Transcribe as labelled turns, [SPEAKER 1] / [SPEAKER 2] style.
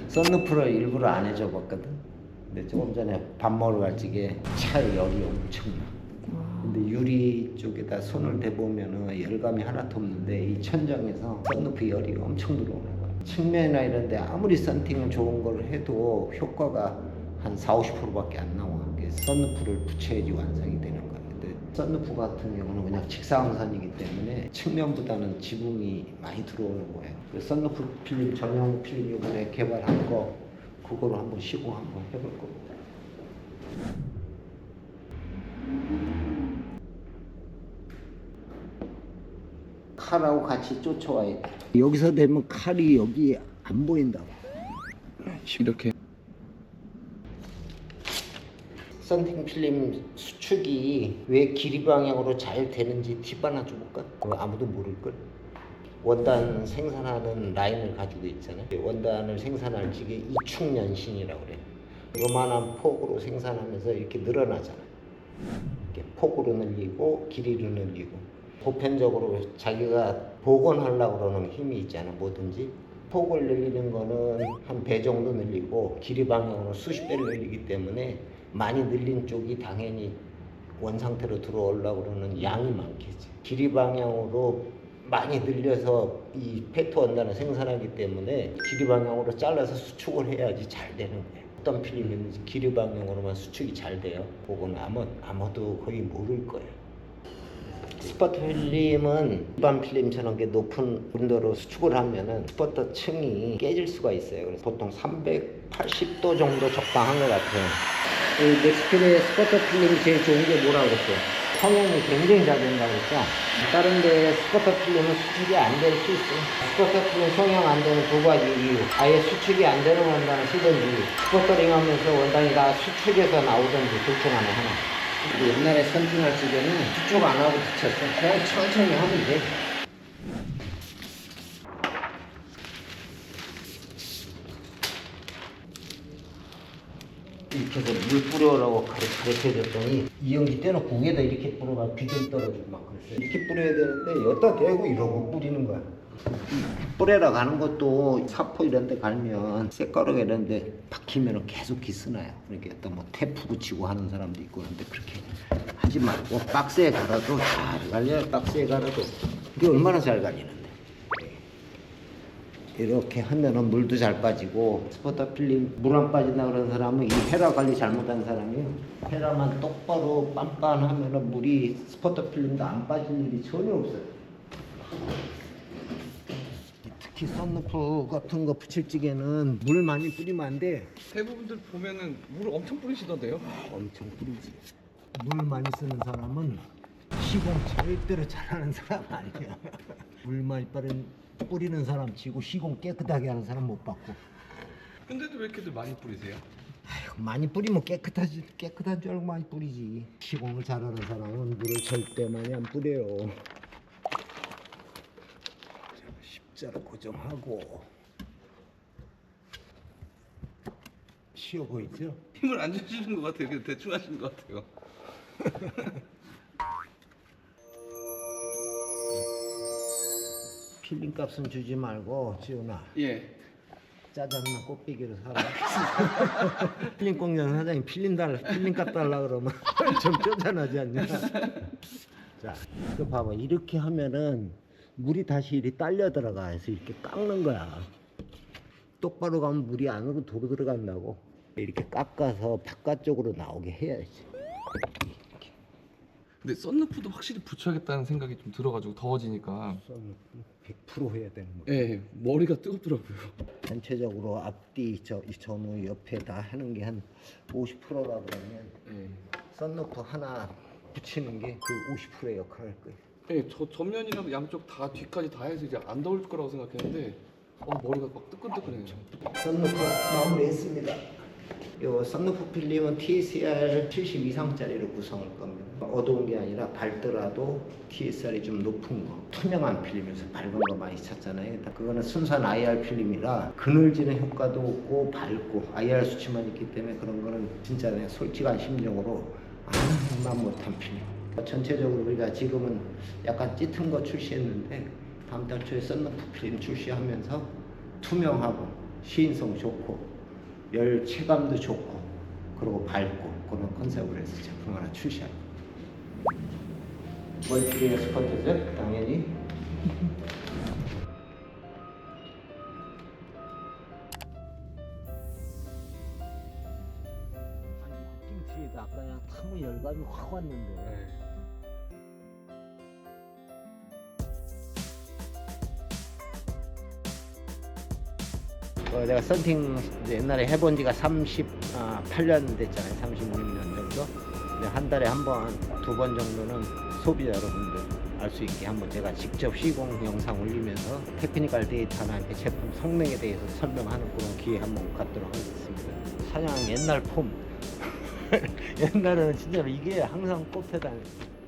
[SPEAKER 1] 썬루프를 일부러 안 해줘 봤거든. 근데 조금 전에 밥 먹으러 갈 적에 차에 열이 엄청나. 근데 유리 쪽에다 손을 대보면은 열감이 하나도 없는데 이 천장에서 썬루프 열이 엄청 들어오는 거야. 측면이나 이런 데 아무리 썬팅을 좋은 걸 해도 효과가 한 40~50%밖에 안 나와. 그래서 썬루프를 붙여야지 완성이 되는 거야. 근데 썬루프 같은 경우는 그냥 직사광선이기 때문에 측면보다는 지붕이 많이 들어오는 거예요. 그래서 썬루프 필름 전용 필름 이번에 개발한 거 그거로 한번 시공 한번 해볼 겁니다. 칼하고 같이 쫓아와야 돼. 여기서 되면 칼이 여기 안 보인다고.
[SPEAKER 2] 이렇게
[SPEAKER 1] 썬팅 필름 수축이 왜 길이 방향으로 잘 되는지 팁 하나 줘볼까? 그거 아무도 모를걸? 원단 생산하는 라인을 가지고 있잖아요. 원단을 생산할 적에 이축연신이라고 그래요. 요만한 폭으로 생산하면서 이렇게 늘어나잖아요. 이렇게 폭으로 늘리고 길이로 늘리고, 보편적으로 자기가 복원하려고 그러는 힘이 있잖아. 뭐든지 폭을 늘리는 거는 한 배 정도 늘리고 길이 방향으로 수십 배를 늘리기 때문에 많이 늘린 쪽이 당연히 원상태로 들어오려고 그러는 양이 많겠지. 길이 방향으로 많이 늘려서 이 페트 원단을 생산하기 때문에 길이 방향으로 잘라서 수축을 해야지 잘 되는 거예요. 어떤 필름이든지 길이 방향으로만 수축이 잘 돼요. 그거는 아마도 거의 모를 거예요. 스퍼터 필름은 일반 필름처럼 높은 온도로 수축을 하면은 스퍼터 층이 깨질 수가 있어요. 그래서 보통 380도 정도 적당한 것 같아요. 이 넥스필의 스퍼터 필름이 제일 좋은 게 뭐라고 그랬어요? 성형이 굉장히 잘 된다고 그랬죠? 다른 데 스퍼터 필름은 수축이 안 될 수 있어요. 스퍼터 필름 성형 안 되는 두 가지 이유. 아예 수축이 안 되는 원단을 쓰든지 스퍼터링 하면서 원단이 다 수축해서 나오든지 둘 중 하나. 옛날에 선팅할 적에는 수축 안 하고 붙였어. 그냥 천천히 하면 돼. 이렇게 해서 물 뿌려라고 가르쳐줬더니 이영지 떼놓고 위에다 이렇게 뿌려가 비좀 떨어지고 막 그랬어요. 이렇게 뿌려야 되는데 여기다 대고 이러고 뿌리는 거야. 뿌려라 가는 것도 사포 이런 데 갈면 쇳가루가 이런 데 박히면 계속 기스나요. 그러니까 또 뭐 테프 붙이고 하는 사람도 있고 그런데 그렇게 하지 말고 박스에 갈아도 잘 갈려요. 박스에 갈아도 이게 얼마나 잘 갈리는데. 이렇게 하면은 물도 잘 빠지고. 스퍼터 필름 물 안 빠진다 그러는 사람은 이 헤라 관리 잘못한 사람이에요. 헤라만 똑바로 빤빤하면은 물이 스퍼터 필름도 안 빠질 일이 전혀 없어요. 특히 썬루프 같은 거 붙일 적에는 물 많이 뿌리면 안 돼.
[SPEAKER 2] 대부분들 보면은 물을 엄청 뿌리시던데요?
[SPEAKER 1] 엄청 뿌리지. 물 많이 쓰는 사람은 시공 절대로 잘하는 사람 아니야. 물 많이 뿌리는 사람 치고 시공 깨끗하게 하는 사람 못 봤고.
[SPEAKER 2] 근데도 왜 이렇게들 많이 뿌리세요?
[SPEAKER 1] 아휴, 많이 뿌리면 깨끗한 줄 알고 많이 뿌리지. 시공을 잘하는 사람은 물을 절대 많이 안 뿌려요. 십자로 고정하고. 쉬워 보이죠?
[SPEAKER 2] 힘을 안 주시는 것 같아요. 그냥 대충 하시는 것 같아요.
[SPEAKER 1] 필름 값은 주지 말고 지훈아,
[SPEAKER 2] 예.
[SPEAKER 1] 짜장면 꽃배기로 사라. 필름 공장 사장님 필름 값 달라 그러면 좀 쪼잔하지 않냐? 자, 이거 봐봐. 이렇게 하면은 물이 다시 이렇게 딸려 들어가서 이렇게 깎는 거야. 똑바로 가면 물이 안으로 도로 들어간다고. 이렇게 깎아서 바깥쪽으로 나오게 해야지.
[SPEAKER 2] 근데 썬루프도 확실히 붙여야겠다는 생각이 좀 들어가지고 더워지니까.
[SPEAKER 1] 100% 해야 되는 거야.
[SPEAKER 2] 예, 머리가 뜨겁더라고요.
[SPEAKER 1] 전체적으로 앞뒤 전후 옆에 다 하는 게 한 50%라 그러면
[SPEAKER 2] 예.
[SPEAKER 1] 썬루프 하나 붙이는 게 그 50%의 역할을 할 거예요.
[SPEAKER 2] 예, 저 전면이랑 양쪽 다 뒤까지 다 해서 이제 안 더울 거라고 생각했는데 머리가 막 뜨끈뜨끈해요.
[SPEAKER 1] 썬루프 마무리했습니다. 요 썬루프 필름은 TSR 70 이상짜리로 구성할 겁니다. 어두운 게 아니라 밝더라도 TSR이 좀 높은 거, 투명한 필름에서 밝은 거 많이 찾잖아요. 그거는 순수한 IR 필름이라 그늘지는 효과도 없고 밝고 IR 수치만 있기 때문에 그런 거는 진짜 내가 솔직한 심정으로 아무만 못한 필름. 전체적으로 우리가 지금은 약간 짙은 거 출시했는데 다음 달 초에 썬루프 필름 출시하면서 투명하고 시인성 좋고 열 체감도 좋고 그리고 밝고 그런 컨셉으로 해서 제품 하나 출시할 거예요. 멀티리어 스커트죠? 당연히. 김치에다 아까 그냥 타면 열감이 확 왔는데.
[SPEAKER 2] 네.
[SPEAKER 1] 내가 썬팅 이제 옛날에 해본 지가 38년 됐잖아요. 36년 정도. 근데 한 달에 한 번, 두 번 정도는 소비자 여러분들 알 수 있게 한번 제가 직접 시공 영상 올리면서 테크니컬 데이터나 이렇게 제품 성능에 대해서 설명하는 그런 기회 한번 갖도록 하겠습니다. 사냥 옛날 폼. 옛날에는 진짜로 이게 항상 꼽혀다녔어요.